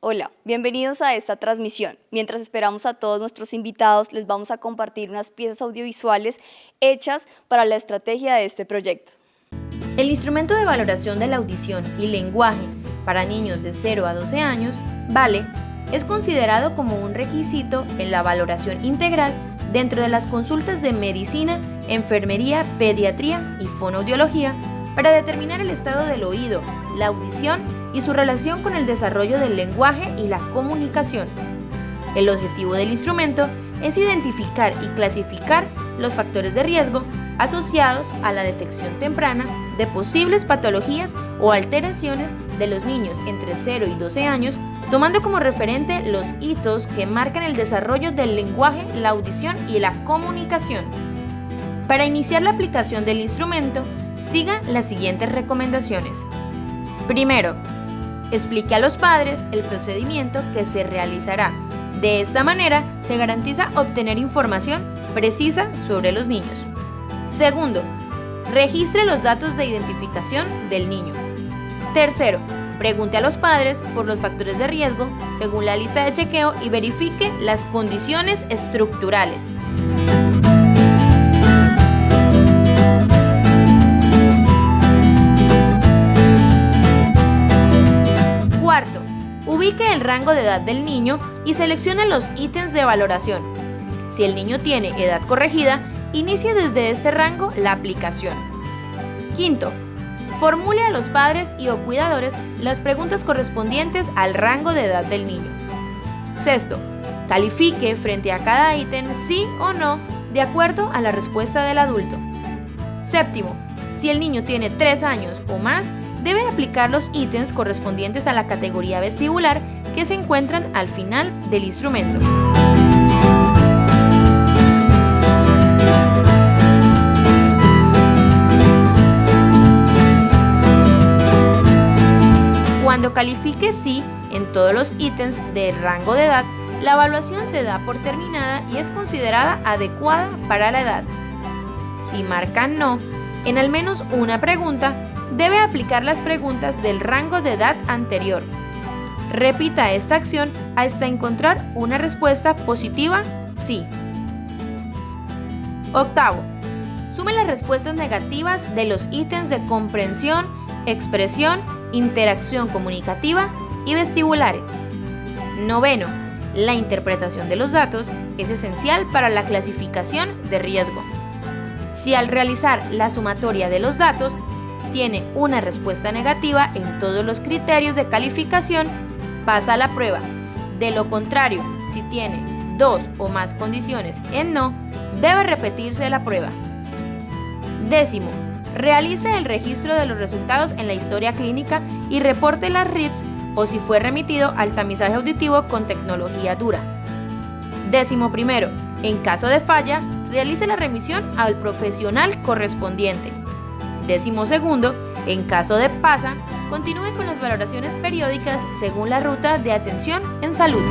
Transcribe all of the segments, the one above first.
Hola, bienvenidos a esta transmisión. Mientras esperamos a todos nuestros invitados, les vamos a compartir unas piezas audiovisuales hechas para la estrategia de este proyecto. El instrumento de valoración de la audición y lenguaje para niños de 0 a 12 años, VALE, es considerado como un requisito en la valoración integral dentro de las consultas de medicina, enfermería, pediatría y fonoaudiología para determinar el estado del oído, la audición y su relación con el desarrollo del lenguaje y la comunicación. El objetivo del instrumento es identificar y clasificar los factores de riesgo asociados a la detección temprana de posibles patologías o alteraciones de los niños entre 0 y 12 años, tomando como referente los hitos que marcan el desarrollo del lenguaje, la audición y la comunicación. Para iniciar la aplicación del instrumento, siga las siguientes recomendaciones. Primero, explique a los padres el procedimiento que se realizará. De esta manera, se garantiza obtener información precisa sobre los niños. Segundo, registre los datos de identificación del niño. Tercero, pregunte a los padres por los factores de riesgo según la lista de chequeo y verifique las condiciones estructurales. Cuarto, ubique el rango de edad del niño y seleccione los ítems de valoración. Si el niño tiene edad corregida, inicie desde este rango la aplicación. Quinto, formule a los padres y o cuidadores las preguntas correspondientes al rango de edad del niño. Sexto, califique frente a cada ítem sí o no de acuerdo a la respuesta del adulto. Séptimo, si el niño tiene 3 años o más, debe aplicar los ítems correspondientes a la categoría vestibular que se encuentran al final del instrumento. Cuando califique sí en todos los ítems del rango de edad, la evaluación se da por terminada y es considerada adecuada para la edad. Si marca no en al menos una pregunta, debe aplicar las preguntas del rango de edad anterior. Repita esta acción hasta encontrar una respuesta positiva sí. Octavo, sume las respuestas negativas de los ítems de comprensión, expresión, interacción comunicativa y vestibulares. Noveno, la interpretación de los datos es esencial para la clasificación de riesgo. Si al realizar la sumatoria de los datos tiene una respuesta negativa en todos los criterios de calificación, pasa a la prueba. De lo contrario, si tiene 2 o más condiciones en no, debe repetirse la prueba. Décimo, realice el registro de los resultados en la historia clínica y reporte las RIPS o si fue remitido al tamizaje auditivo con tecnología dura. Décimo primero, en caso de falla, realice la remisión al profesional correspondiente. Décimo segundo, en caso de pasa, continúe con las valoraciones periódicas según la ruta de atención en salud.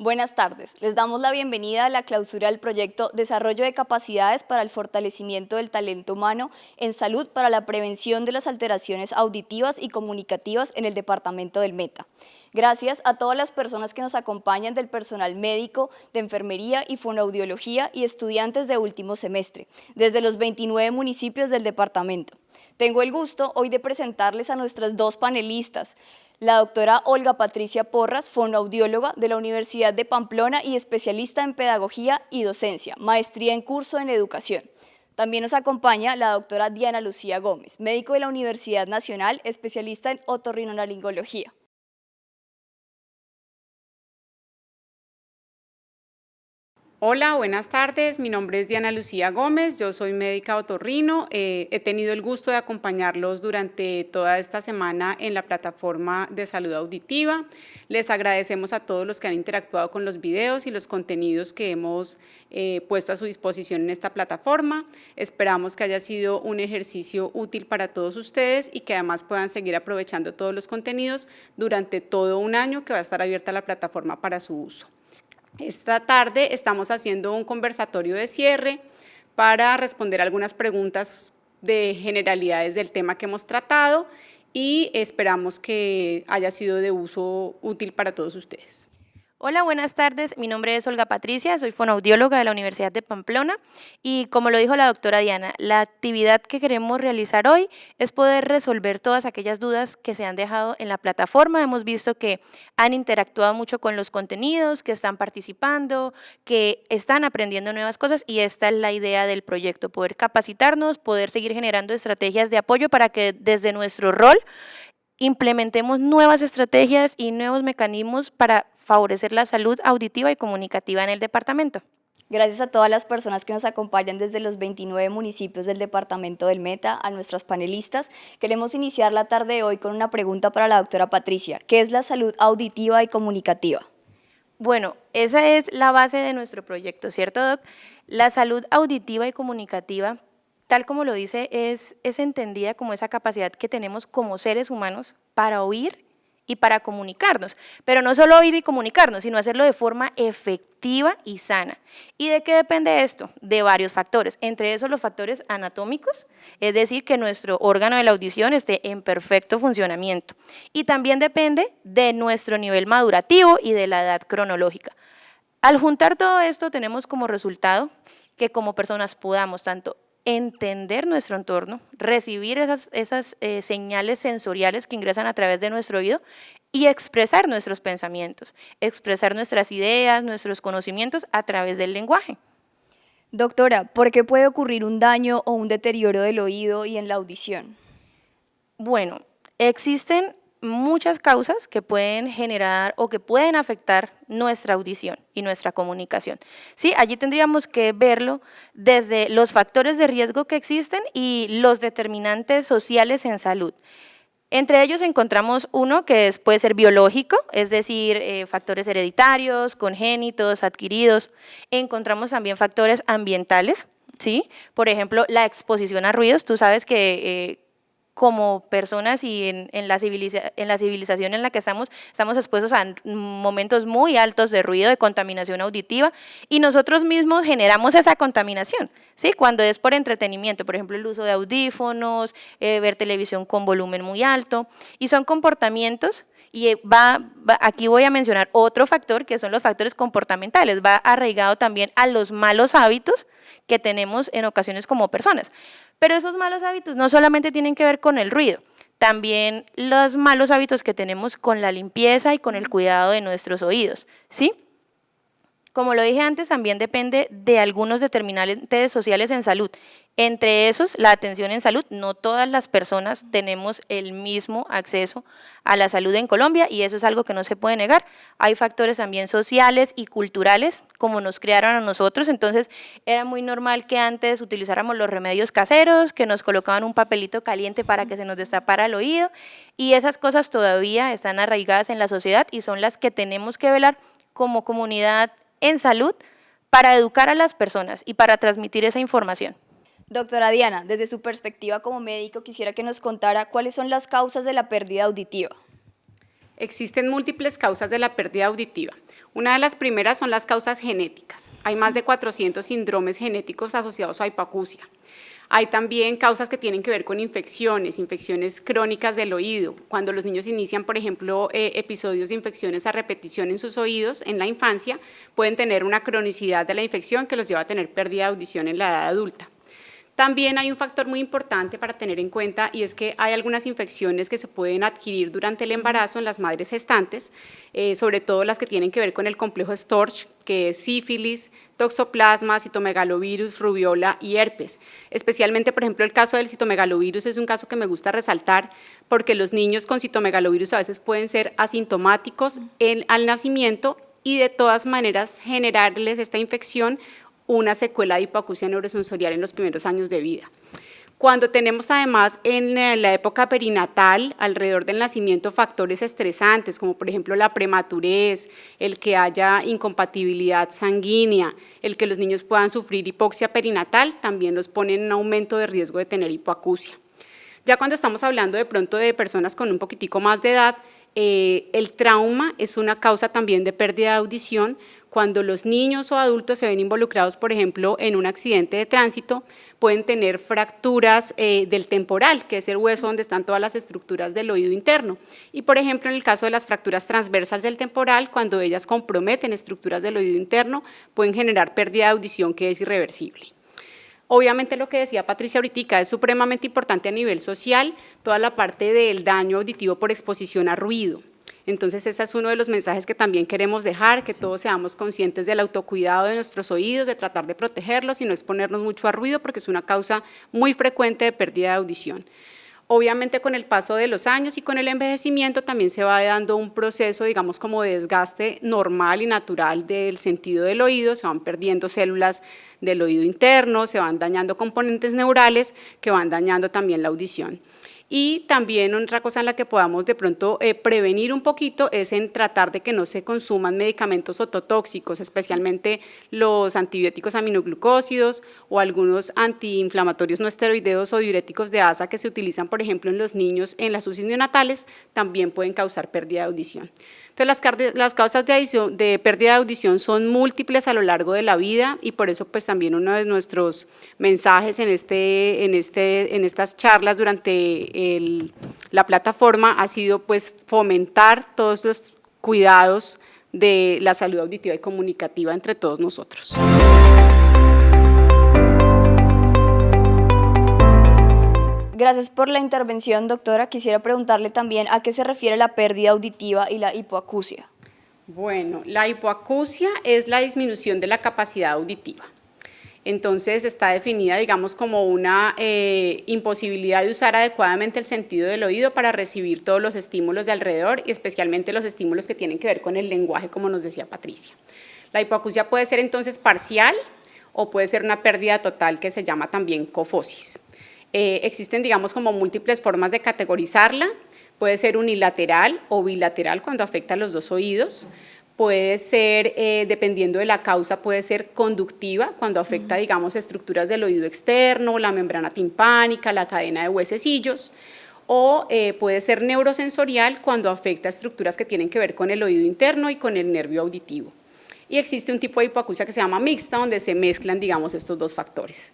Buenas tardes, les damos la bienvenida a la clausura del proyecto Desarrollo de capacidades para el fortalecimiento del talento humano en salud para la prevención de las alteraciones auditivas y comunicativas en el departamento del Meta. Gracias a todas las personas que nos acompañan del personal médico, de enfermería y fonoaudiología y estudiantes de último semestre, desde los 29 municipios del departamento. Tengo el gusto hoy de presentarles a nuestras dos panelistas, la doctora Olga Patricia Porras, fonoaudióloga de la Universidad de Pamplona y especialista en pedagogía y docencia, maestría en curso en educación. También nos acompaña la doctora Diana Lucía Gómez, médico de la Universidad Nacional, especialista en otorrinolaringología. Hola, buenas tardes. Mi nombre es Diana Lucía Gómez, yo soy médica otorrino. He tenido el gusto de acompañarlos durante toda esta semana en la plataforma de salud auditiva. Les agradecemos a todos los que han interactuado con los videos y los contenidos que hemos puesto a su disposición en esta plataforma. Esperamos que haya sido un ejercicio útil para todos ustedes y que además puedan seguir aprovechando todos los contenidos durante todo un año que va a estar abierta la plataforma para su uso. Esta tarde estamos haciendo un conversatorio de cierre para responder algunas preguntas de generalidades del tema que hemos tratado y esperamos que haya sido de uso útil para todos ustedes. Hola, buenas tardes. Mi nombre es Olga Patricia, soy fonoaudióloga de la Universidad de Pamplona y como lo dijo la doctora Diana, la actividad que queremos realizar hoy es poder resolver todas aquellas dudas que se han dejado en la plataforma. Hemos visto que han interactuado mucho con los contenidos, que están participando, que están aprendiendo nuevas cosas y esta es la idea del proyecto, poder capacitarnos, poder seguir generando estrategias de apoyo para que desde nuestro rol implementemos nuevas estrategias y nuevos mecanismos para favorecer la salud auditiva y comunicativa en el departamento. Gracias a todas las personas que nos acompañan desde los 29 municipios del departamento del Meta, a nuestras panelistas. Queremos iniciar la tarde de hoy con una pregunta para la doctora Patricia. ¿Qué es la salud auditiva y comunicativa? Bueno, esa es la base de nuestro proyecto, ¿cierto, Doc? La salud auditiva y comunicativa, tal como lo dice, es entendida como esa capacidad que tenemos como seres humanos para oír y para comunicarnos, pero no solo oír y comunicarnos, sino hacerlo de forma efectiva y sana. ¿Y de qué depende esto? De varios factores, entre esos los factores anatómicos, es decir, que nuestro órgano de la audición esté en perfecto funcionamiento, y también depende de nuestro nivel madurativo y de la edad cronológica. Al juntar todo esto tenemos como resultado que como personas podamos tanto entender nuestro entorno, recibir esas señales sensoriales que ingresan a través de nuestro oído y expresar nuestros pensamientos, expresar nuestras ideas, nuestros conocimientos a través del lenguaje. Doctora, ¿por qué puede ocurrir un daño o un deterioro del oído y en la audición? Bueno, existen muchas causas que pueden generar o que pueden afectar nuestra audición y nuestra comunicación. Sí, allí tendríamos que verlo desde los factores de riesgo que existen y los determinantes sociales en salud. Entre ellos encontramos uno que puede ser biológico, es decir, factores hereditarios, congénitos, adquiridos. Encontramos también factores ambientales, ¿sí? Por ejemplo, la exposición a ruidos. Tú sabes que como personas y en la civilización en la que estamos expuestos a momentos muy altos de ruido, de contaminación auditiva, y nosotros mismos generamos esa contaminación, ¿sí? Cuando es por entretenimiento, por ejemplo, el uso de audífonos, ver televisión con volumen muy alto, y son comportamientos. Y aquí voy a mencionar otro factor que son los factores comportamentales, va arraigado también a los malos hábitos que tenemos en ocasiones como personas. Pero esos malos hábitos no solamente tienen que ver con el ruido, también los malos hábitos que tenemos con la limpieza y con el cuidado de nuestros oídos, ¿sí? Como lo dije antes, también depende de algunos determinantes sociales en salud. Entre esos, la atención en salud. No todas las personas tenemos el mismo acceso a la salud en Colombia y eso es algo que no se puede negar. Hay factores también sociales y culturales, como nos crearon a nosotros. Entonces, era muy normal que antes utilizáramos los remedios caseros, que nos colocaban un papelito caliente para que se nos destapara el oído. Y esas cosas todavía están arraigadas en la sociedad y son las que tenemos que velar como comunidad en salud para educar a las personas y para transmitir esa información. Doctora Diana, desde su perspectiva como médico, quisiera que nos contara cuáles son las causas de la pérdida auditiva. Existen múltiples causas de la pérdida auditiva. Una de las primeras son las causas genéticas. Hay más de 400 síndromes genéticos asociados a hipoacusia. Hay también causas que tienen que ver con infecciones crónicas del oído. Cuando los niños inician, por ejemplo, episodios de infecciones a repetición en sus oídos en la infancia, pueden tener una cronicidad de la infección que los lleva a tener pérdida de audición en la edad adulta. También hay un factor muy importante para tener en cuenta y es que hay algunas infecciones que se pueden adquirir durante el embarazo en las madres gestantes, sobre todo las que tienen que ver con el complejo Storch, que es sífilis, toxoplasma, citomegalovirus, rubiola y herpes. Especialmente, por ejemplo, el caso del citomegalovirus es un caso que me gusta resaltar porque los niños con citomegalovirus a veces pueden ser asintomáticos al nacimiento y de todas maneras generarles esta infección una secuela de hipoacusia neurosensorial en los primeros años de vida. Cuando tenemos además en la época perinatal, alrededor del nacimiento, factores estresantes, como por ejemplo la prematurez, el que haya incompatibilidad sanguínea, el que los niños puedan sufrir hipoxia perinatal, también los pone en un aumento de riesgo de tener hipoacusia. Ya cuando estamos hablando de pronto de personas con un poquitico más de edad, el trauma es una causa también de pérdida de audición. Cuando los niños o adultos se ven involucrados, por ejemplo, en un accidente de tránsito, pueden tener fracturas del temporal, que es el hueso donde están todas las estructuras del oído interno. Y, por ejemplo, en el caso de las fracturas transversales del temporal, cuando ellas comprometen estructuras del oído interno, pueden generar pérdida de audición que es irreversible. Obviamente lo que decía Patricia ahorita es supremamente importante a nivel social, toda la parte del daño auditivo por exposición a ruido. Entonces ese es uno de los mensajes que también queremos dejar, que todos seamos conscientes del autocuidado de nuestros oídos, de tratar de protegerlos y no exponernos mucho a ruido porque es una causa muy frecuente de pérdida de audición. Obviamente con el paso de los años y con el envejecimiento también se va dando un proceso, digamos, como de desgaste normal y natural del sentido del oído, se van perdiendo células del oído interno, se van dañando componentes neurales que van dañando también la audición. Y también otra cosa en la que podamos de pronto prevenir un poquito es en tratar de que no se consuman medicamentos ototóxicos, especialmente los antibióticos aminoglucósidos o algunos antiinflamatorios no esteroideos o diuréticos de asa que se utilizan, por ejemplo, en los niños en las UCI neonatales, también pueden causar pérdida de audición. Entonces, las causas de pérdida de audición son múltiples a lo largo de la vida y por eso pues también uno de nuestros mensajes en estas charlas durante la plataforma ha sido pues fomentar todos los cuidados de la salud auditiva y comunicativa entre todos nosotros. Gracias por la intervención, doctora. Quisiera preguntarle también a qué se refiere la pérdida auditiva y la hipoacusia. Bueno, la hipoacusia es la disminución de la capacidad auditiva. Entonces está definida, digamos, como una imposibilidad de usar adecuadamente el sentido del oído para recibir todos los estímulos de alrededor y especialmente los estímulos que tienen que ver con el lenguaje, como nos decía Patricia. La hipoacusia puede ser entonces parcial o puede ser una pérdida total que se llama también cofosis. Existen, digamos, como múltiples formas de categorizarla, puede ser unilateral o bilateral cuando afecta a los dos oídos, puede ser, dependiendo de la causa, puede ser conductiva cuando afecta, digamos, estructuras del oído externo, la membrana timpánica, la cadena de huesecillos, o puede ser neurosensorial cuando afecta estructuras que tienen que ver con el oído interno y con el nervio auditivo. Y existe un tipo de hipoacusia que se llama mixta, donde se mezclan, digamos, estos dos factores.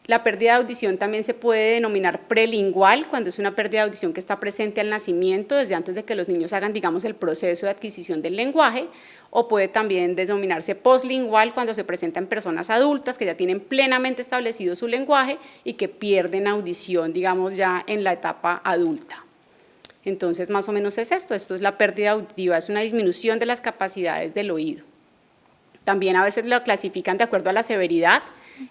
La pérdida de audición también se puede denominar prelingual, cuando es una pérdida de audición que está presente al nacimiento, desde antes de que los niños hagan, digamos, el proceso de adquisición del lenguaje, o puede también denominarse postlingual, cuando se presenta en personas adultas que ya tienen plenamente establecido su lenguaje y que pierden audición, digamos, ya en la etapa adulta. Entonces, más o menos es esto es la pérdida auditiva, es una disminución de las capacidades del oído. También a veces lo clasifican de acuerdo a la severidad,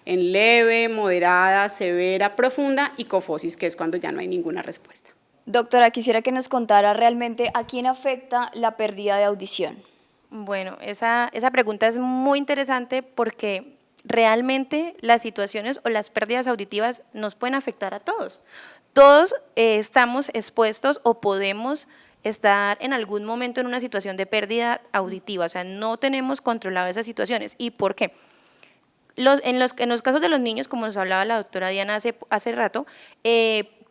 en leve, moderada, severa, profunda y cofosis, que es cuando ya no hay ninguna respuesta. Doctora, quisiera que nos contara realmente a quién afecta la pérdida de audición. Bueno, esa pregunta es muy interesante porque realmente las situaciones o las pérdidas auditivas nos pueden afectar a todos. Todos estamos expuestos o podemos estar en algún momento en una situación de pérdida auditiva, o sea, no tenemos controlado esas situaciones. ¿Y por qué? En los casos de los niños, como nos hablaba la doctora Diana hace rato,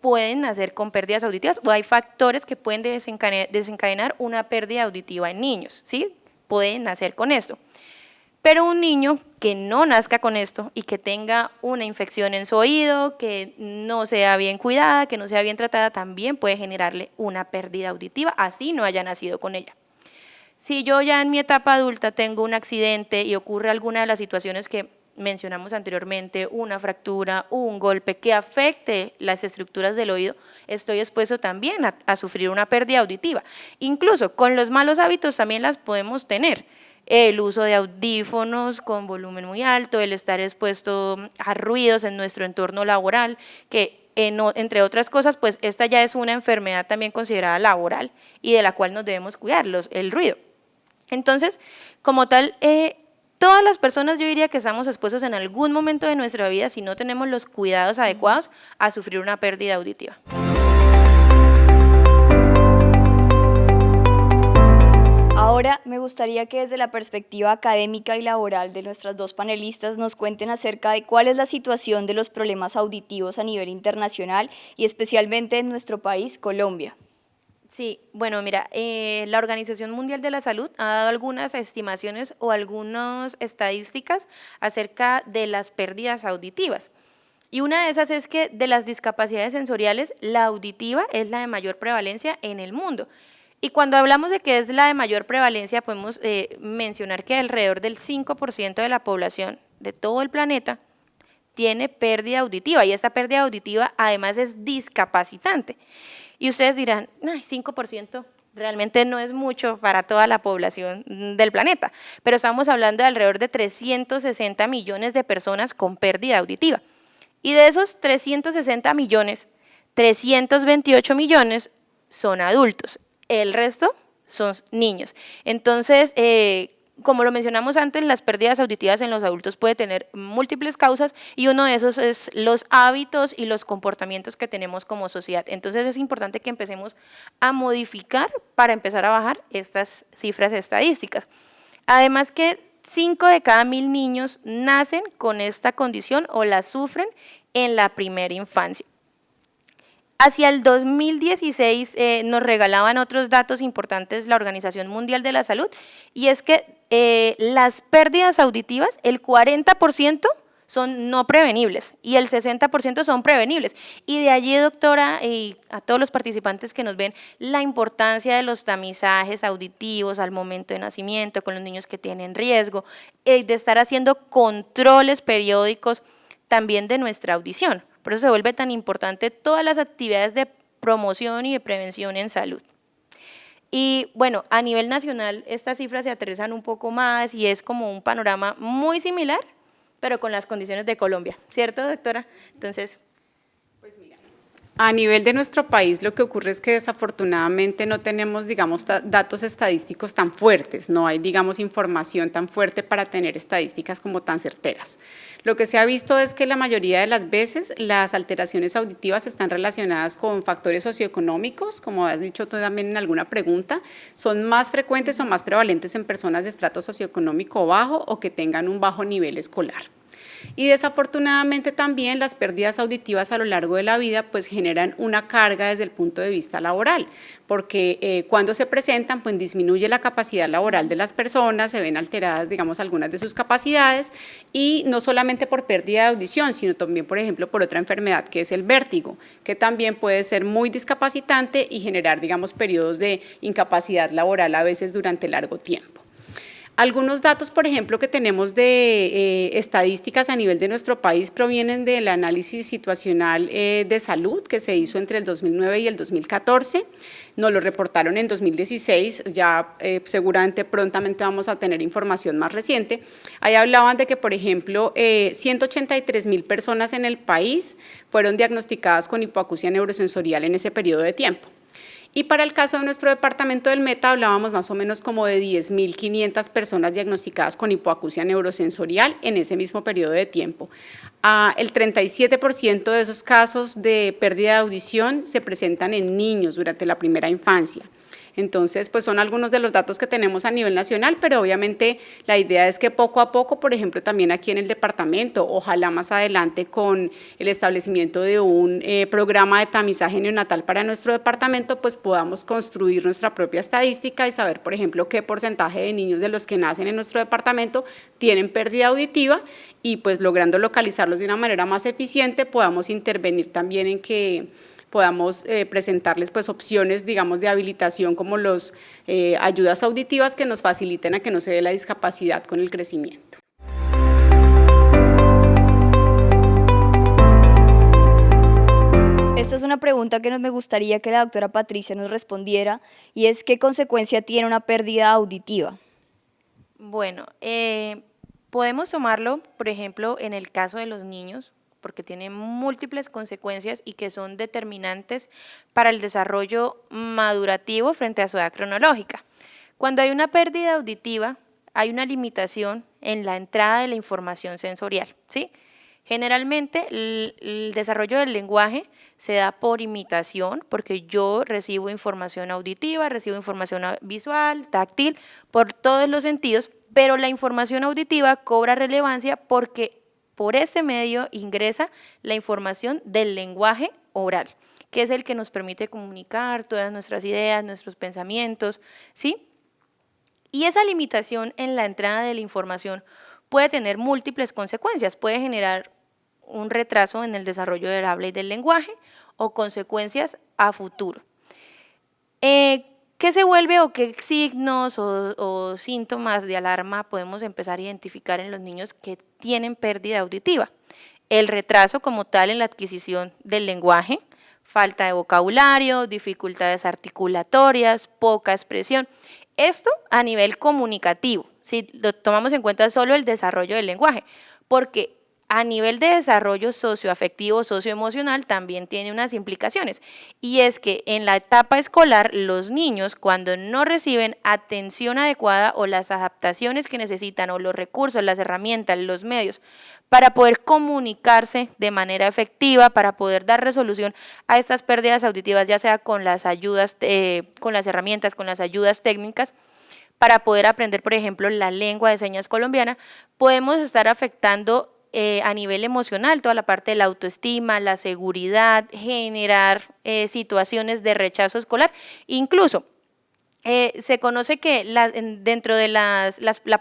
pueden nacer con pérdidas auditivas o hay factores que pueden desencadenar una pérdida auditiva en niños, ¿sí? Pueden nacer con esto. Pero un niño que no nazca con esto y que tenga una infección en su oído, que no sea bien cuidada, que no sea bien tratada, también puede generarle una pérdida auditiva, así no haya nacido con ella. Si yo ya en mi etapa adulta tengo un accidente y ocurre alguna de las situaciones que mencionamos anteriormente, una fractura, un golpe que afecte las estructuras del oído, estoy expuesto también a sufrir una pérdida auditiva. Incluso con los malos hábitos también las podemos tener. El uso de audífonos con volumen muy alto, el estar expuesto a ruidos en nuestro entorno laboral, que entre otras cosas, pues esta ya es una enfermedad también considerada laboral y de la cual nos debemos cuidar, el ruido. Entonces, como tal, todas las personas yo diría que estamos expuestos en algún momento de nuestra vida, si no tenemos los cuidados adecuados, a sufrir una pérdida auditiva. Ahora me gustaría que desde la perspectiva académica y laboral de nuestras dos panelistas nos cuenten acerca de cuál es la situación de los problemas auditivos a nivel internacional y especialmente en nuestro país, Colombia. Sí, bueno, mira, la Organización Mundial de la Salud ha dado algunas estimaciones o algunas estadísticas acerca de las pérdidas auditivas. Y una de esas es que de las discapacidades sensoriales, la auditiva es la de mayor prevalencia en el mundo. Y cuando hablamos de que es la de mayor prevalencia, podemos mencionar que alrededor del 5% de la población de todo el planeta tiene pérdida auditiva y esta pérdida auditiva además es discapacitante. Y ustedes dirán, ay, 5% realmente no es mucho para toda la población del planeta, pero estamos hablando de alrededor de 360 millones de personas con pérdida auditiva. Y de esos 360 millones, 328 millones son adultos. El resto son niños. Entonces, como lo mencionamos antes, las pérdidas auditivas en los adultos puede tener múltiples causas y uno de esos es los hábitos y los comportamientos que tenemos como sociedad. Entonces, es importante que empecemos a modificar para empezar a bajar estas cifras estadísticas. Además que 5 de cada 1000 niños nacen con esta condición o la sufren en la primera infancia. Hacia el 2016 nos regalaban otros datos importantes la Organización Mundial de la Salud y es que las pérdidas auditivas, el 40% son no prevenibles y el 60% son prevenibles. Y de allí, doctora, y a todos los participantes que nos ven, la importancia de los tamizajes auditivos al momento de nacimiento con los niños que tienen riesgo, de estar haciendo controles periódicos también de nuestra audición. Por eso se vuelve tan importante todas las actividades de promoción y de prevención en salud. Y bueno, a nivel nacional estas cifras se aterrizan un poco más y es como un panorama muy similar, pero con las condiciones de Colombia, ¿cierto, doctora? Entonces, a nivel de nuestro país lo que ocurre es que desafortunadamente no tenemos, digamos, datos estadísticos tan fuertes, no hay, digamos, información tan fuerte para tener estadísticas como tan certeras. Lo que se ha visto es que la mayoría de las veces las alteraciones auditivas están relacionadas con factores socioeconómicos, como has dicho tú también en alguna pregunta, son más frecuentes o más prevalentes en personas de estrato socioeconómico bajo o que tengan un bajo nivel escolar. Y desafortunadamente también las pérdidas auditivas a lo largo de la vida pues generan una carga desde el punto de vista laboral, porque cuando se presentan pues disminuye la capacidad laboral de las personas, se ven alteradas digamos algunas de sus capacidades y no solamente por pérdida de audición, sino también por ejemplo por otra enfermedad que es el vértigo, que también puede ser muy discapacitante y generar digamos periodos de incapacidad laboral a veces durante largo tiempo. Algunos datos, por ejemplo, que tenemos de estadísticas a nivel de nuestro país provienen del análisis situacional de salud que se hizo entre el 2009 y el 2014. Nos lo reportaron en 2016, ya seguramente prontamente vamos a tener información más reciente. Ahí hablaban de que, por ejemplo, 183.000 personas en el país fueron diagnosticadas con hipoacusia neurosensorial en ese periodo de tiempo. Y para el caso de nuestro departamento del Meta hablábamos más o menos como de 10.500 personas diagnosticadas con hipoacusia neurosensorial en ese mismo periodo de tiempo. El 37% de esos casos de pérdida de audición se presentan en niños durante la primera infancia. Entonces, pues son algunos de los datos que tenemos a nivel nacional, pero obviamente la idea es que poco a poco, por ejemplo, también aquí en el departamento, ojalá más adelante con el establecimiento de un programa de tamizaje neonatal para nuestro departamento, pues podamos construir nuestra propia estadística y saber, por ejemplo, qué porcentaje de niños de los que nacen en nuestro departamento tienen pérdida auditiva y pues logrando localizarlos de una manera más eficiente podamos intervenir también en que podamos presentarles pues opciones, digamos, de habilitación como los ayudas auditivas que nos faciliten a que no se dé la discapacidad con el crecimiento. Esta es una pregunta que me gustaría que la doctora Patricia nos respondiera y es ¿qué consecuencia tiene una pérdida auditiva? Bueno, podemos tomarlo, por ejemplo, en el caso de los niños, porque tiene múltiples consecuencias y que son determinantes para el desarrollo madurativo frente a su edad cronológica. Cuando hay una pérdida auditiva, hay una limitación en la entrada de la información sensorial, ¿sí? Generalmente el desarrollo del lenguaje se da por imitación, porque yo recibo información auditiva, recibo información visual, táctil, por todos los sentidos, pero la información auditiva cobra relevancia porque por este medio ingresa la información del lenguaje oral, que es el que nos permite comunicar todas nuestras ideas, nuestros pensamientos, ¿sí? Y esa limitación en la entrada de la información puede tener múltiples consecuencias, puede generar un retraso en el desarrollo del habla y del lenguaje o consecuencias a futuro. ¿Qué se vuelve o qué signos o síntomas de alarma podemos empezar a identificar en los niños que tienen pérdida auditiva? El retraso como tal en la adquisición del lenguaje, falta de vocabulario, dificultades articulatorias, poca expresión. Esto a nivel comunicativo, si lo tomamos en cuenta solo el desarrollo del lenguaje, porque a nivel de desarrollo socioafectivo, socioemocional, también tiene unas implicaciones. Y es que en la etapa escolar, los niños, cuando no reciben atención adecuada o las adaptaciones que necesitan, o los recursos, las herramientas, los medios, para poder comunicarse de manera efectiva, para poder dar resolución a estas pérdidas auditivas, ya sea con las ayudas, con las herramientas, con las ayudas técnicas, para poder aprender, por ejemplo, la lengua de señas colombiana, podemos estar afectando a nivel emocional, toda la parte de la autoestima, la seguridad, generar situaciones de rechazo escolar. Incluso se conoce que dentro de la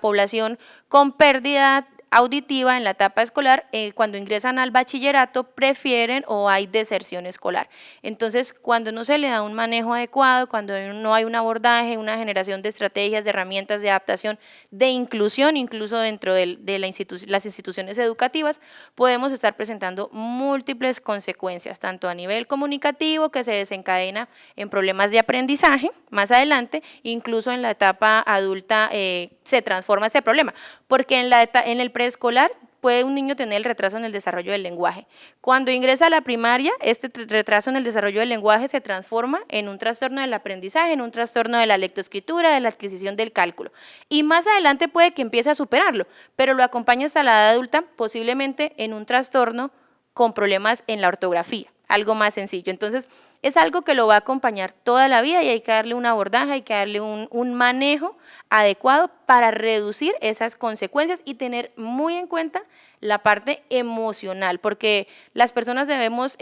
población con pérdida auditiva en la etapa escolar, cuando ingresan al bachillerato prefieren o hay deserción escolar. Entonces, cuando no se le da un manejo adecuado, cuando no hay un abordaje, una generación de estrategias, de herramientas de adaptación, de inclusión, incluso dentro de las instituciones educativas, podemos estar presentando múltiples consecuencias, tanto a nivel comunicativo, que se desencadena en problemas de aprendizaje más adelante, incluso en la etapa adulta se transforma ese problema, porque en el preescolar puede un niño tener el retraso en el desarrollo del lenguaje. Cuando ingresa a la primaria, este retraso en el desarrollo del lenguaje se transforma en un trastorno del aprendizaje, en un trastorno de la lectoescritura, de la adquisición del cálculo. Y más adelante puede que empiece a superarlo, pero lo acompaña hasta la edad adulta, posiblemente en un trastorno con problemas en la ortografía, algo más sencillo. Entonces, es algo que lo va a acompañar toda la vida y hay que darle un abordaje, hay que darle un manejo adecuado para reducir esas consecuencias y tener muy en cuenta la parte emocional, porque las personas debemos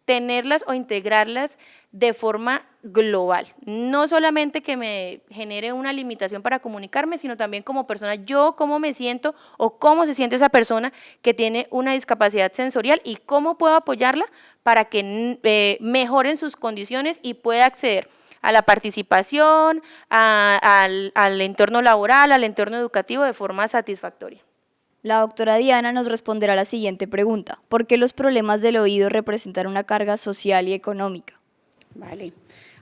tenerlas o integrarlas de forma global, no solamente que me genere una limitación para comunicarme, sino también como persona, yo cómo me siento o cómo se siente esa persona que tiene una discapacidad sensorial y cómo puedo apoyarla para que mejoren sus condiciones y pueda acceder a la participación, al entorno laboral, al entorno educativo de forma satisfactoria. La doctora Diana nos responderá la siguiente pregunta. ¿Por qué los problemas del oído representan una carga social y económica? Vale.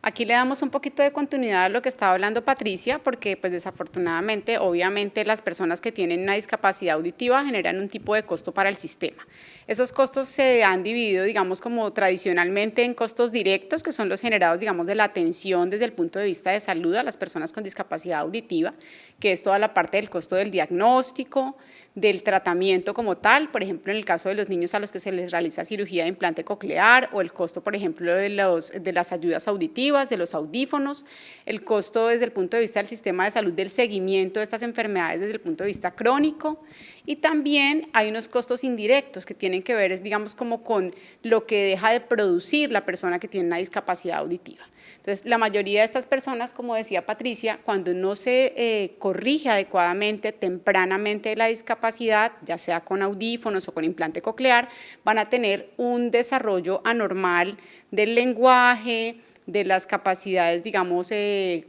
Aquí le damos un poquito de continuidad a lo que estaba hablando Patricia, porque pues desafortunadamente, obviamente, las personas que tienen una discapacidad auditiva generan un tipo de costo para el sistema. Esos costos se han dividido, digamos, como tradicionalmente en costos directos, que son los generados, digamos, de la atención desde el punto de vista de salud a las personas con discapacidad auditiva, que es toda la parte del costo del diagnóstico, del tratamiento como tal, por ejemplo, en el caso de los niños a los que se les realiza cirugía de implante coclear, o el costo, por ejemplo, de las ayudas auditivas, de los audífonos, el costo desde el punto de vista del sistema de salud del seguimiento de estas enfermedades desde el punto de vista crónico, y también hay unos costos indirectos que tienen que ver, digamos, como con lo que deja de producir la persona que tiene una discapacidad auditiva. Entonces, la mayoría de estas personas, como decía Patricia, cuando no se corrige adecuadamente, tempranamente la discapacidad, ya sea con audífonos o con implante coclear, van a tener un desarrollo anormal del lenguaje, de las capacidades, digamos,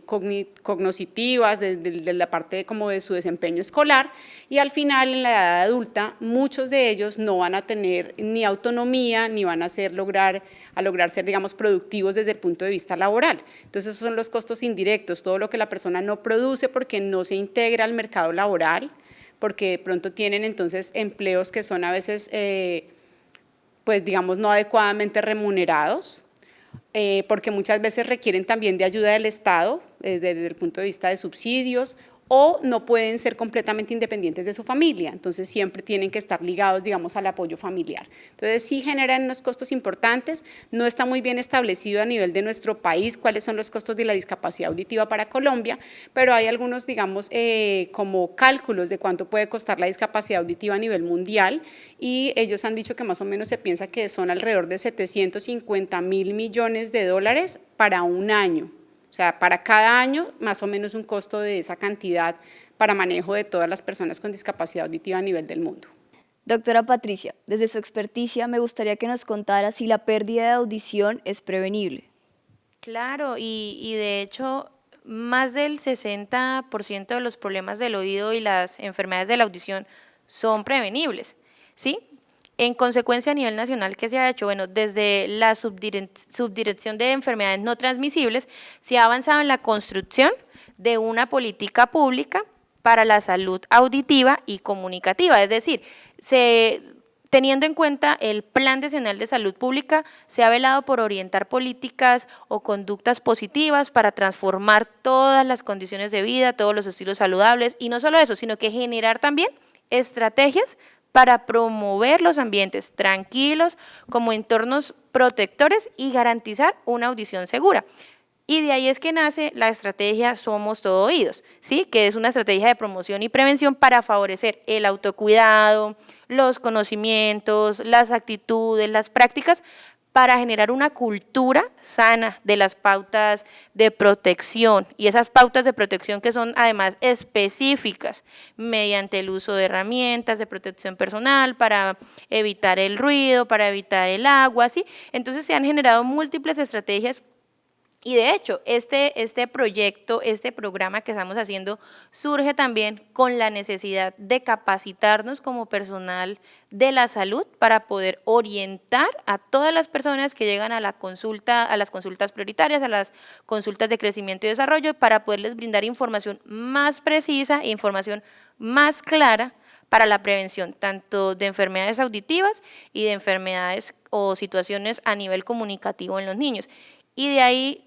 cognitivas, de la parte como de su desempeño escolar, y al final, en la edad adulta, muchos de ellos no van a tener ni autonomía, ni van a lograr ser, digamos, productivos desde el punto de vista laboral. Entonces, esos son los costos indirectos, todo lo que la persona no produce porque no se integra al mercado laboral, porque de pronto tienen entonces empleos que son a veces, pues digamos, no adecuadamente remunerados, porque muchas veces requieren también de ayuda del Estado desde el punto de vista de subsidios, o no pueden ser completamente independientes de su familia, entonces siempre tienen que estar ligados, digamos, al apoyo familiar. Entonces sí generan unos costos importantes, no está muy bien establecido a nivel de nuestro país cuáles son los costos de la discapacidad auditiva para Colombia, pero hay algunos, digamos, como cálculos de cuánto puede costar la discapacidad auditiva a nivel mundial, y ellos han dicho que más o menos se piensa que son alrededor de 750.000 millones de dólares para un año. O sea, para cada año, más o menos un costo de esa cantidad para manejo de todas las personas con discapacidad auditiva a nivel del mundo. Doctora Patricia, desde su experticia me gustaría que nos contara si la pérdida de audición es prevenible. Claro, y de hecho, más del 60% de los problemas del oído y las enfermedades de la audición son prevenibles, ¿sí? En consecuencia, a nivel nacional, ¿qué se ha hecho? Bueno, desde la Subdirección de Enfermedades No Transmisibles se ha avanzado en la construcción de una política pública para la salud auditiva y comunicativa, es decir, teniendo en cuenta el Plan Decenal de Salud Pública, se ha velado por orientar políticas o conductas positivas para transformar todas las condiciones de vida, todos los estilos saludables, y no solo eso, sino que generar también estrategias para promover los ambientes tranquilos como entornos protectores y garantizar una audición segura. Y de ahí es que nace la estrategia Somos Todo Oídos, ¿sí? Que es una estrategia de promoción y prevención para favorecer el autocuidado, los conocimientos, las actitudes, las prácticas, para generar una cultura sana de las pautas de protección, y esas pautas de protección que son además específicas mediante el uso de herramientas de protección personal para evitar el ruido, para evitar el agua, ¿sí? Entonces se han generado múltiples estrategias. Y de hecho, este proyecto, este programa que estamos haciendo surge también con la necesidad de capacitarnos como personal de la salud para poder orientar a todas las personas que llegan a la consulta, a las consultas prioritarias, a las consultas de crecimiento y desarrollo, para poderles brindar información más precisa e información más clara para la prevención tanto de enfermedades auditivas y de enfermedades o situaciones a nivel comunicativo en los niños. Y de ahí,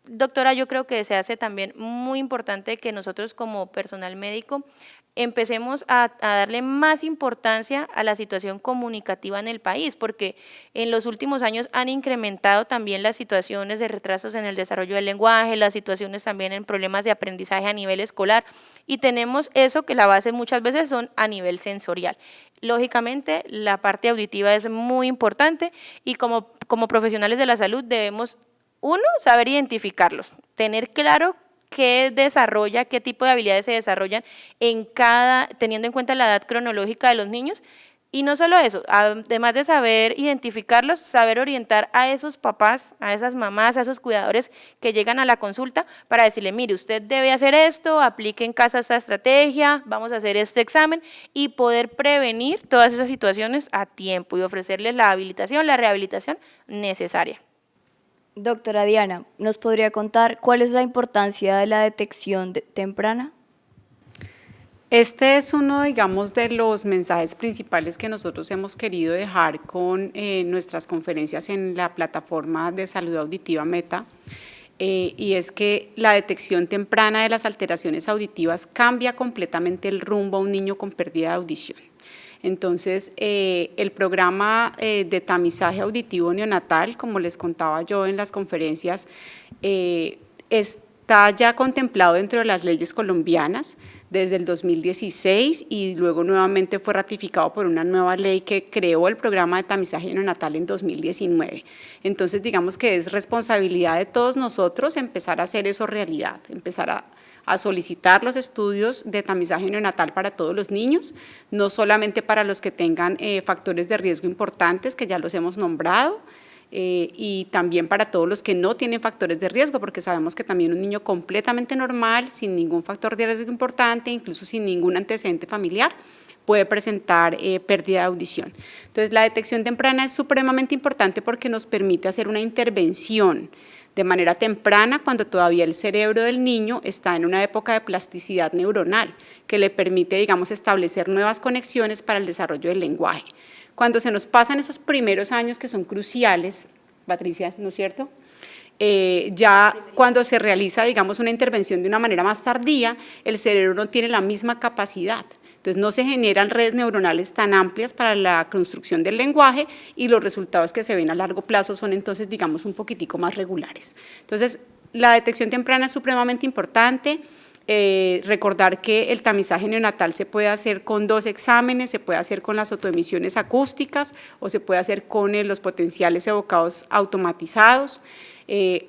doctora, yo creo que se hace también muy importante que nosotros como personal médico empecemos a darle más importancia a la situación comunicativa en el país, porque en los últimos años han incrementado también las situaciones de retrasos en el desarrollo del lenguaje, las situaciones también en problemas de aprendizaje a nivel escolar, y tenemos eso que la base muchas veces son a nivel sensorial. Lógicamente, la parte auditiva es muy importante, y como profesionales de la salud debemos, uno, saber identificarlos, tener claro qué desarrolla, qué tipo de habilidades se desarrollan teniendo en cuenta la edad cronológica de los niños, y no solo eso, además de saber identificarlos, saber orientar a esos papás, a esas mamás, a esos cuidadores que llegan a la consulta para decirle, mire, usted debe hacer esto, aplique en casa esta estrategia, vamos a hacer este examen, y poder prevenir todas esas situaciones a tiempo y ofrecerles la habilitación, la rehabilitación necesaria. Doctora Diana, ¿nos podría contar cuál es la importancia de la detección temprana? Este es uno, digamos, de los mensajes principales que nosotros hemos querido dejar con nuestras conferencias en la plataforma de salud auditiva Meta. y es que la detección temprana de las alteraciones auditivas cambia completamente el rumbo a un niño con pérdida de audición. Entonces, el programa de tamizaje auditivo neonatal, como les contaba yo en las conferencias, está ya contemplado dentro de las leyes colombianas desde el 2016 y luego nuevamente fue ratificado por una nueva ley que creó el programa de tamizaje neonatal en 2019. Entonces, digamos que es responsabilidad de todos nosotros empezar a hacer eso realidad, empezar a solicitar los estudios de tamizaje neonatal para todos los niños, no solamente para los que tengan factores de riesgo importantes, que ya los hemos nombrado, y también para todos los que no tienen factores de riesgo, porque sabemos que también un niño completamente normal, sin ningún factor de riesgo importante, incluso sin ningún antecedente familiar, puede presentar pérdida de audición. Entonces, la detección temprana es supremamente importante porque nos permite hacer una intervención de manera temprana cuando todavía el cerebro del niño está en una época de plasticidad neuronal que le permite, digamos, establecer nuevas conexiones para el desarrollo del lenguaje. Cuando se nos pasan esos primeros años que son cruciales, Patricia, ¿no es cierto? Ya cuando se realiza, digamos, una intervención de una manera más tardía, el cerebro no tiene la misma capacidad. Entonces, no se generan redes neuronales tan amplias para la construcción del lenguaje y los resultados que se ven a largo plazo son entonces, digamos, un poquitico más regulares. Entonces, la detección temprana es supremamente importante. Recordar que el tamizaje neonatal se puede hacer con 2 exámenes, se puede hacer con las autoemisiones acústicas o se puede hacer con los potenciales evocados automatizados.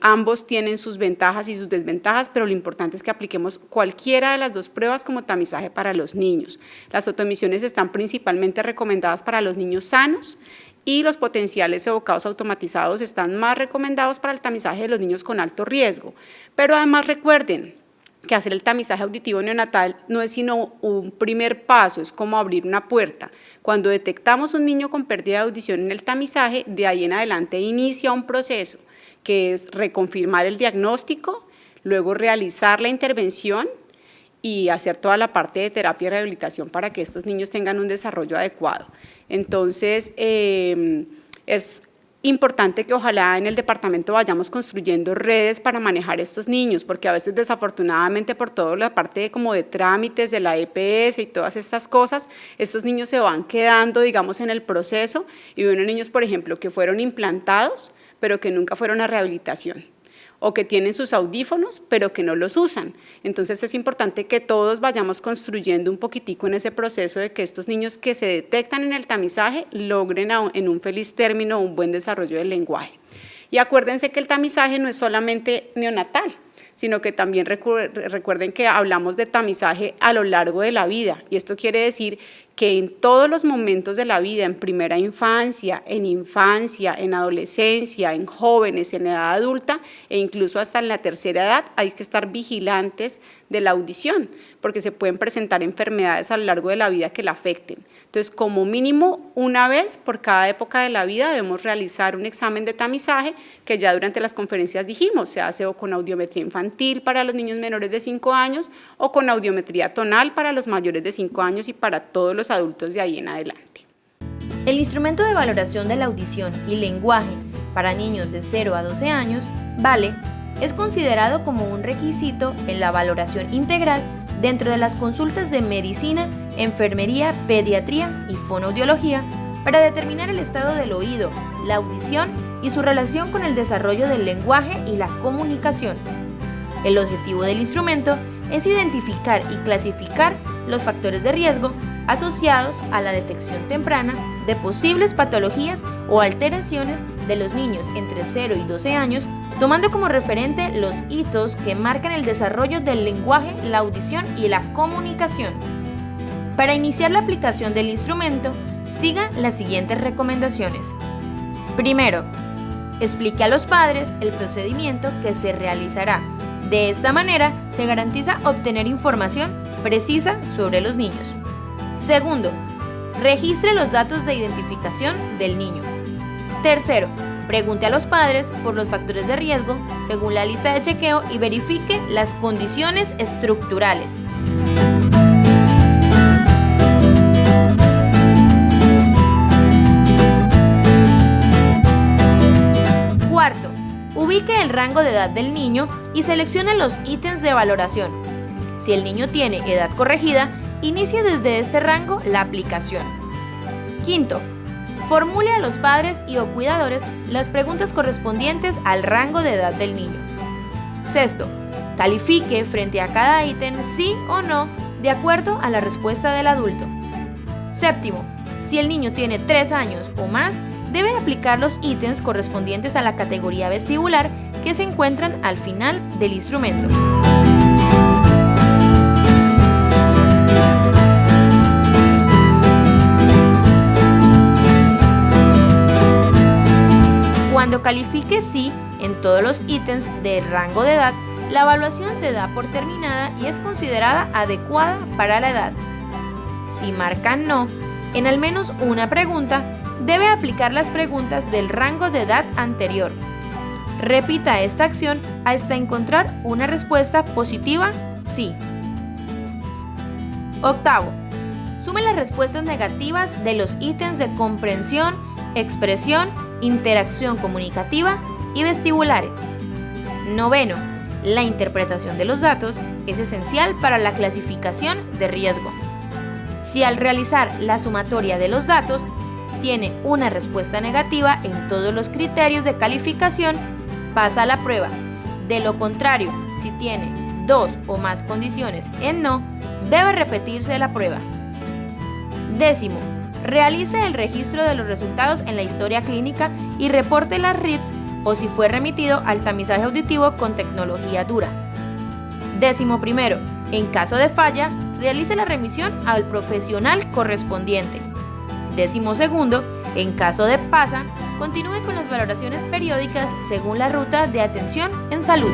Ambos tienen sus ventajas y sus desventajas, pero lo importante es que apliquemos cualquiera de las 2 pruebas como tamizaje para los niños. Las autoemisiones están principalmente recomendadas para los niños sanos y los potenciales evocados automatizados están más recomendados para el tamizaje de los niños con alto riesgo. Pero además recuerden que hacer el tamizaje auditivo neonatal no es sino un primer paso, es como abrir una puerta. Cuando detectamos un niño con pérdida de audición en el tamizaje, de ahí en adelante inicia un proceso que es reconfirmar el diagnóstico, luego realizar la intervención y hacer toda la parte de terapia y rehabilitación para que estos niños tengan un desarrollo adecuado. Entonces, es importante que ojalá en el departamento vayamos construyendo redes para manejar estos niños, porque a veces desafortunadamente por toda la parte como de trámites de la EPS y todas estas cosas, estos niños se van quedando, digamos, en el proceso y unos niños, por ejemplo, que fueron implantados, pero que nunca fueron a rehabilitación, o que tienen sus audífonos, pero que no los usan. Entonces es importante que todos vayamos construyendo un poquitico en ese proceso de que estos niños que se detectan en el tamizaje logren en un feliz término un buen desarrollo del lenguaje. Y acuérdense que el tamizaje no es solamente neonatal, sino que también recuerden que hablamos de tamizaje a lo largo de la vida, y esto quiere decir que en todos los momentos de la vida, en primera infancia, en adolescencia, en jóvenes, en edad adulta e incluso hasta en la tercera edad, hay que estar vigilantes de la audición, porque se pueden presentar enfermedades a lo largo de la vida que la afecten. Entonces, como mínimo, una vez por cada época de la vida debemos realizar un examen de tamizaje que ya durante las conferencias dijimos, se hace o con audiometría infantil para los niños menores de 5 años o con audiometría tonal para los mayores de 5 años y para todos los adultos de ahí en adelante. El instrumento de valoración de la audición y lenguaje para niños de 0 a 12 años, VALE, es considerado como un requisito en la valoración integral dentro de las consultas de medicina, enfermería, pediatría y fonoaudiología para determinar el estado del oído, la audición y su relación con el desarrollo del lenguaje y la comunicación. El objetivo del instrumento es identificar y clasificar los factores de riesgo asociados a la detección temprana de posibles patologías o alteraciones de los niños entre 0 y 12 años, tomando como referente los hitos que marcan el desarrollo del lenguaje, la audición y la comunicación. Para iniciar la aplicación del instrumento, siga las siguientes recomendaciones. Primero, explique a los padres el procedimiento que se realizará. De esta manera, se garantiza obtener información precisa sobre los niños. Segundo, registre los datos de identificación del niño. Tercero, pregunte a los padres por los factores de riesgo según la lista de chequeo y verifique las condiciones estructurales. Cuarto, ubique el rango de edad del niño y seleccione los ítems de valoración. Si el niño tiene edad corregida, inicie desde este rango la aplicación. Quinto, formule a los padres y o cuidadores las preguntas correspondientes al rango de edad del niño. Sexto, califique frente a cada ítem sí o no de acuerdo a la respuesta del adulto. Séptimo, si el niño tiene 3 años o más, debe aplicar los ítems correspondientes a la categoría vestibular que se encuentran al final del instrumento. Cuando califique sí en todos los ítems de rango de edad, la evaluación se da por terminada y es considerada adecuada para la edad. Si marca no en al menos una pregunta, debe aplicar las preguntas del rango de edad anterior. Repita esta acción hasta encontrar una respuesta positiva sí. Octavo, sume las respuestas negativas de los ítems de comprensión, expresión, interacción comunicativa y vestibulares. Noveno, la interpretación de los datos es esencial para la clasificación de riesgo. Si al realizar la sumatoria de los datos tiene una respuesta negativa en todos los criterios de calificación, pasa a la prueba. De lo contrario, si tiene 2 o más condiciones en no, debe repetirse la prueba. Décimo, realice el registro de los resultados en la historia clínica y reporte las RIPS o si fue remitido al tamizaje auditivo con tecnología dura. Décimo primero, en caso de falla, realice la remisión al profesional correspondiente. Décimo segundo, en caso de pasa, continúe con las valoraciones periódicas según la ruta de atención en salud.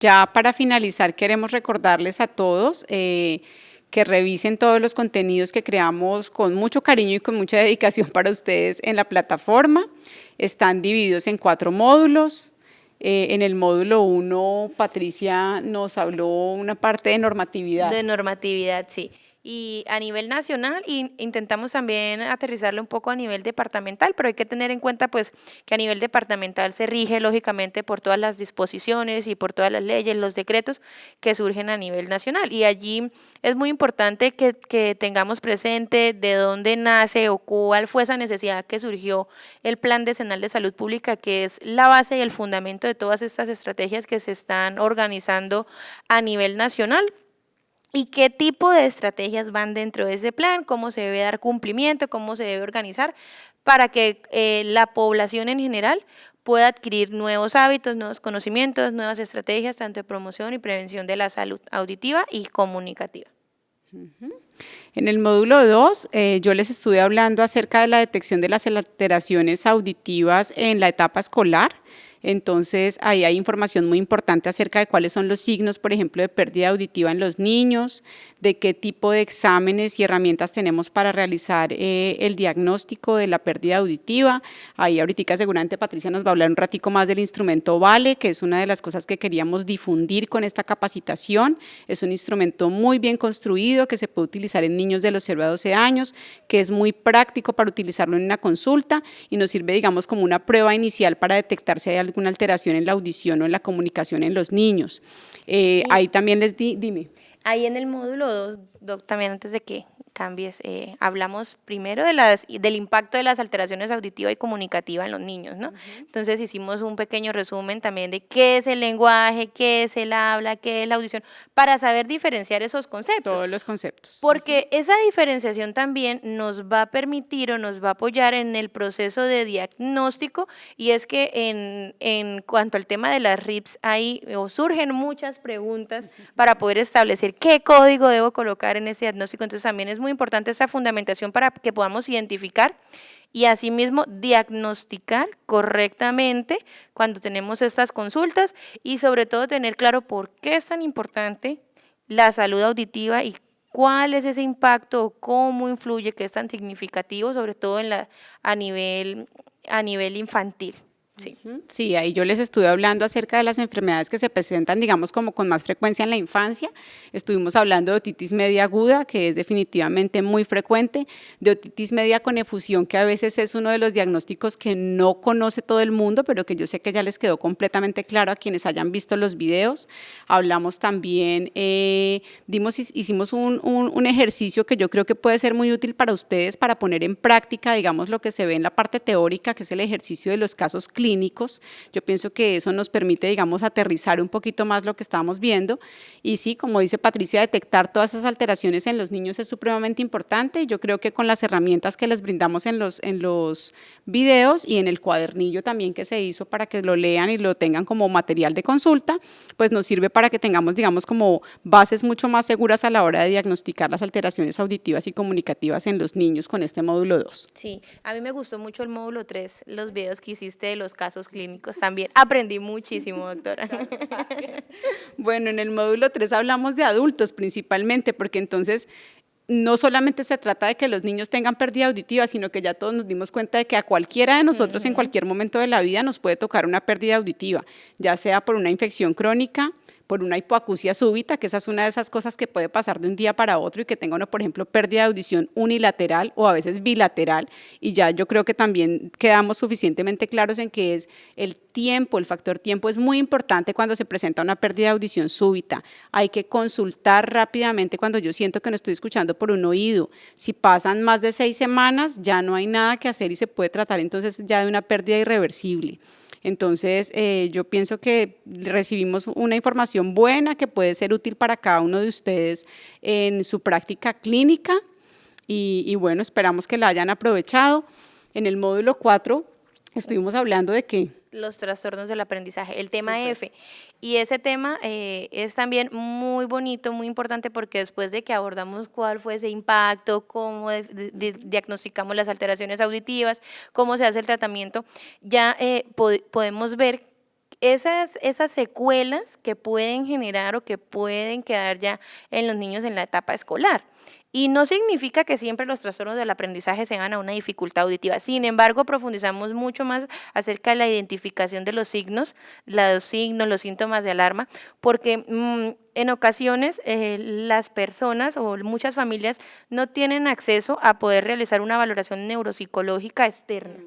Ya para finalizar, queremos recordarles a todos que revisen todos los contenidos que creamos con mucho cariño y con mucha dedicación para ustedes en la plataforma. Están divididos en 4 módulos. En el módulo 1, Patricia nos habló una parte de normatividad. De normatividad, sí. y a nivel nacional intentamos también aterrizarlo un poco a nivel departamental, pero hay que tener en cuenta pues que a nivel departamental se rige lógicamente por todas las disposiciones y por todas las leyes, los decretos que surgen a nivel nacional, y allí es muy importante que tengamos presente de dónde nace o cuál fue esa necesidad que surgió el Plan Decenal de Salud Pública, que es la base y el fundamento de todas estas estrategias que se están organizando a nivel nacional. ¿Y qué tipo de estrategias van dentro de ese plan? ¿Cómo se debe dar cumplimiento? ¿Cómo se debe organizar para que la población en general pueda adquirir nuevos hábitos, nuevos conocimientos, nuevas estrategias, tanto de promoción y prevención de la salud auditiva y comunicativa? En el módulo 2, yo les estuve hablando acerca de la detección de las alteraciones auditivas en la etapa escolar. Entonces, ahí hay información muy importante acerca de cuáles son los signos, por ejemplo, de pérdida auditiva en los niños, de qué tipo de exámenes y herramientas tenemos para realizar el diagnóstico de la pérdida auditiva. Ahí ahorita seguramente Patricia nos va a hablar un ratico más del instrumento VALE, que es una de las cosas que queríamos difundir con esta capacitación. Es un instrumento muy bien construido que se puede utilizar en niños de los 0 a 12 años, que es muy práctico para utilizarlo en una consulta y nos sirve, digamos, como una prueba inicial para detectar si hay alguna alteración en la audición o en la comunicación en los niños. Ahí también dime. Ahí en el módulo 2, Doc, también antes de que cambies, hablamos primero del impacto de las alteraciones auditiva y comunicativa en los niños, ¿no? Entonces hicimos un pequeño resumen también de qué es el lenguaje, qué es el habla, qué es la audición, para saber diferenciar esos conceptos. Todos los conceptos. Porque esa diferenciación también nos va a permitir o nos va a apoyar en el proceso de diagnóstico, y es que en cuanto al tema de las RIPS, ahí surgen muchas preguntas para poder establecer qué código debo colocar en ese diagnóstico. Entonces también es muy importante esta fundamentación para que podamos identificar y asimismo diagnosticar correctamente cuando tenemos estas consultas, y sobre todo tener claro por qué es tan importante la salud auditiva y cuál es ese impacto, cómo influye, que es tan significativo, sobre todo a nivel infantil. Sí. Sí, ahí yo les estuve hablando acerca de las enfermedades que se presentan, digamos, como con más frecuencia en la infancia. Estuvimos hablando de otitis media aguda, que es definitivamente muy frecuente, de otitis media con efusión, que a veces es uno de los diagnósticos que no conoce todo el mundo, pero que yo sé que ya les quedó completamente claro a quienes hayan visto los videos. Hablamos también, hicimos un ejercicio que yo creo que puede ser muy útil para ustedes para poner en práctica, digamos, lo que se ve en la parte teórica, que es el ejercicio de los casos clínicos. Yo pienso que eso nos permite, digamos, aterrizar un poquito más lo que estamos viendo, y sí, como dice Patricia, detectar todas esas alteraciones en los niños es supremamente importante. Yo creo que con las herramientas que les brindamos en los videos y en el cuadernillo también que se hizo para que lo lean y lo tengan como material de consulta, pues nos sirve para que tengamos, digamos, como bases mucho más seguras a la hora de diagnosticar las alteraciones auditivas y comunicativas en los niños con este módulo 2. Sí, a mí me gustó mucho el módulo 3, los videos que hiciste de los casos clínicos también. Aprendí muchísimo, doctora. Gracias. Bueno, en el módulo 3 hablamos de adultos principalmente, porque entonces no solamente se trata de que los niños tengan pérdida auditiva, sino que ya todos nos dimos cuenta de que a cualquiera de nosotros en cualquier momento de la vida nos puede tocar una pérdida auditiva, ya sea por una infección crónica, por una hipoacusia súbita, que esa es una de esas cosas que puede pasar de un día para otro y que tenga uno, por ejemplo, pérdida de audición unilateral o a veces bilateral, y ya yo creo que también quedamos suficientemente claros en que es el tiempo, el factor tiempo es muy importante cuando se presenta una pérdida de audición súbita. Hay que consultar rápidamente cuando yo siento que no estoy escuchando por un oído. Si pasan más de 6 semanas, ya no hay nada que hacer y se puede tratar entonces ya de una pérdida irreversible. Entonces, yo pienso que recibimos una información buena que puede ser útil para cada uno de ustedes en su práctica clínica y bueno, esperamos que la hayan aprovechado. En el módulo 4 estuvimos hablando de que los trastornos del aprendizaje, el tema F. Y ese tema es también muy bonito, muy importante, porque después de que abordamos cuál fue ese impacto, cómo diagnosticamos las alteraciones auditivas, cómo se hace el tratamiento, ya podemos ver esas secuelas que pueden generar o que pueden quedar ya en los niños en la etapa escolar. Y no significa que siempre los trastornos del aprendizaje se van a una dificultad auditiva. Sin embargo, profundizamos mucho más acerca de la identificación de los signos, los síntomas de alarma, porque en ocasiones las personas o muchas familias no tienen acceso a poder realizar una valoración neuropsicológica externa.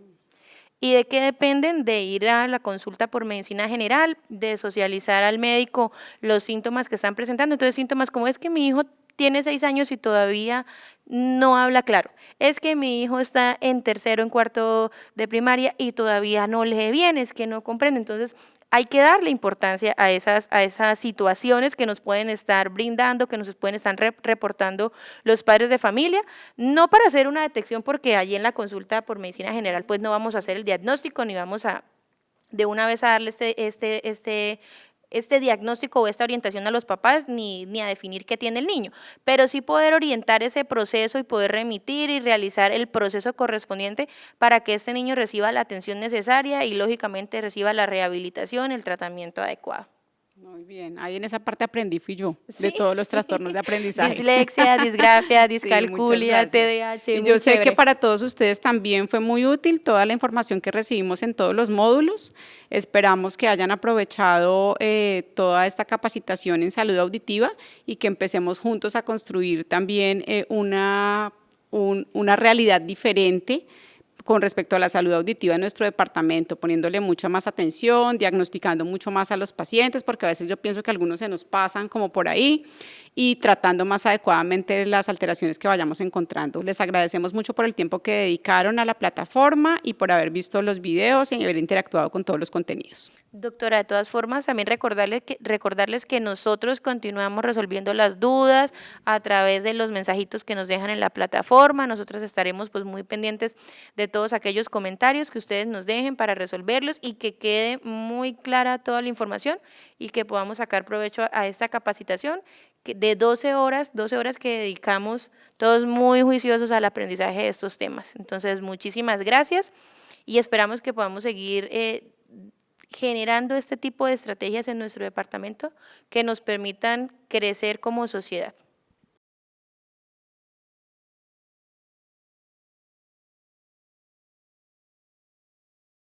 ¿Y de qué dependen? De ir a la consulta por medicina general, de socializar al médico los síntomas que están presentando. Entonces, síntomas como es que mi hijo tiene 6 años y todavía no habla claro. Es que mi hijo está en tercero, en cuarto de primaria y todavía no lee bien, es que no comprende. Entonces, hay que darle importancia a esas situaciones que nos pueden estar brindando, que nos pueden estar reportando los padres de familia, no para hacer una detección, porque allí en la consulta por medicina general pues no vamos a hacer el diagnóstico ni vamos a de una vez a darle este diagnóstico o esta orientación a los papás ni a definir qué tiene el niño, pero sí poder orientar ese proceso y poder remitir y realizar el proceso correspondiente para que este niño reciba la atención necesaria y lógicamente reciba la rehabilitación, el tratamiento adecuado. Muy bien, ahí en esa parte aprendí fui yo, de Sí. todos los trastornos de aprendizaje. Dislexia, disgrafia, Sí, muchas discalculia, gracias. TDAH, Y muy yo sé que chévere. para todos ustedes también fue muy útil toda la información que recibimos en todos los módulos. Esperamos que hayan aprovechado toda esta capacitación en salud auditiva y que empecemos juntos a construir también una realidad diferente con respecto a la salud auditiva en nuestro departamento, poniéndole mucha más atención, diagnosticando mucho más a los pacientes, porque a veces yo pienso que algunos se nos pasan como por ahí, y tratando más adecuadamente las alteraciones que vayamos encontrando. Les agradecemos mucho por el tiempo que dedicaron a la plataforma y por haber visto los videos y haber interactuado con todos los contenidos. Doctora, de todas formas, también recordarles que nosotros continuamos resolviendo las dudas a través de los mensajitos que nos dejan en la plataforma. Nosotros estaremos pues muy pendientes de todos aquellos comentarios que ustedes nos dejen para resolverlos y que quede muy clara toda la información y que podamos sacar provecho a esta capacitación de 12 horas que dedicamos todos muy juiciosos al aprendizaje de estos temas. Entonces, muchísimas gracias y esperamos que podamos seguir generando este tipo de estrategias en nuestro departamento que nos permitan crecer como sociedad.